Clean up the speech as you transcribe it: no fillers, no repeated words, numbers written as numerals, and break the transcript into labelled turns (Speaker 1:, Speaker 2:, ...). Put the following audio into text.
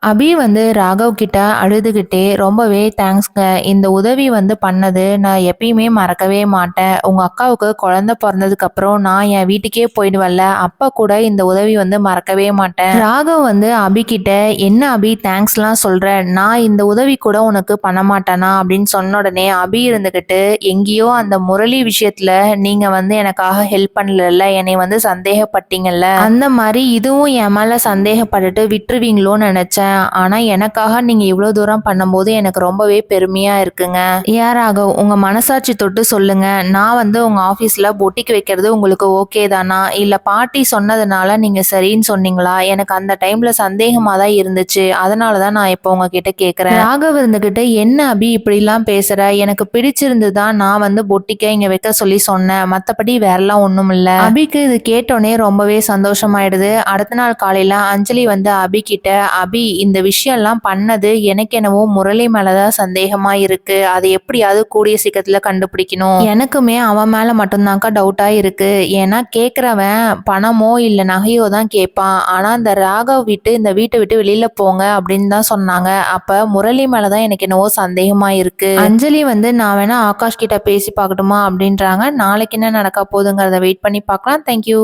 Speaker 1: அபி வந்து ராகவ் கிட்ட அழுதுகிட்டே ரொம்பவே தேங்க்ஸ்ங்க. இந்த உதவி வந்து பண்ணது நான் எப்பயுமே மறக்கவே மாட்டேன். உங்க அக்காவுக்கு குழந்தை பிறந்ததுக்கு அப்புறம் நான் என் வீட்டுக்கே போயிடுவேன்ல, அப்ப கூட இந்த உதவி வந்து மறக்கவே மாட்டேன். ராகவ் வந்து அபி கிட்ட என்ன அபி தேங்க்ஸ்லாம் சொல்ற, நான் இந்த உதவி கூட உனக்கு பண்ண மாட்டேனா அப்படின்னு சொன்ன உடனே அபி இருந்துகிட்டு எங்கேயோ அந்த முரளி விஷயத்துல நீங்க வந்து எனக்காக ஹெல்ப் பண்ணல, என்னை வந்து சந்தேகப்பட்டீங்கல்ல, அந்த மாதிரி இதுவும் என் மேல சந்தேகப்பட்டுட்டு விட்டுருவீங்களோன்னு நினைச்சேன். ஆனா எனக்காக நீங்க இவ்வளவு தூரம் பண்ணும்போது எனக்கு ரொம்பவே பெருமையா இருக்குங்க. ஏன் ராகவ், உங்க மனசாட்சி தொட்டு சொல்லுங்க. நான் வந்து உங்க ஆபீஸ்ல பொட்டிக் வைக்கிறது உங்களுக்கு ஓகே தானா, இல்ல பாட்டி சொன்னதுனால நீங்க சரின்னு சொன்னீங்களா? எனக்கு அந்த டைம்ல சந்தேகமா தான் இருந்துச்சு, அதனாலதான் நான் இப்போ உங்ககிட்ட கேக்குறேன். ராகவ் இருந்துகிட்டு என்ன அபி இப்படி எல்லாம் பேசுற, எனக்கு பிடிச்சிருந்துதான் நான் வந்து பொட்டிக்க இங்க வைக்க சொல்லி சொன்னேன், மத்தபடி வேறெல்லாம் ஒண்ணும் இல்ல. அபிக்கு இது கேட்டோன்னே ரொம்பவே சந்தோஷமாயிடுது. அடுத்த நாள் காலையில அஞ்சலி வந்து அபி கிட்ட, அபி இந்த விஷயம்லாம் பண்ணது எனக்கு என்னவோ முரளி மேலதான் சந்தேகமா இருக்கு, அதை எப்படியாவது கூடிய சீக்கிரத்துல கண்டுபிடிக்கணும். எனக்குமே அவன் மேல மட்டும்தான்க்கா டவுட்டா இருக்கு. ஏன்னா கேக்குறவன் பணமோ இல்ல நகையோ தான் கேட்பான். ஆனா இந்த ராகவ் விட்டு இந்த வீட்டை விட்டு வெளியில போங்க அப்படின்னு தான் சொன்னாங்க. அப்ப முரளி மேலதான் எனக்கு என்னவோ சந்தேகமா இருக்கு. அஞ்சலி வந்து நான் வேணா ஆகாஷ் கிட்ட பேசி பார்க்கட்டுமா அப்படின்றாங்க. நாளைக்கு என்ன நடக்க போகுதுங்கிறத வெயிட் பண்ணி பார்க்கலாம். தேங்க்யூ.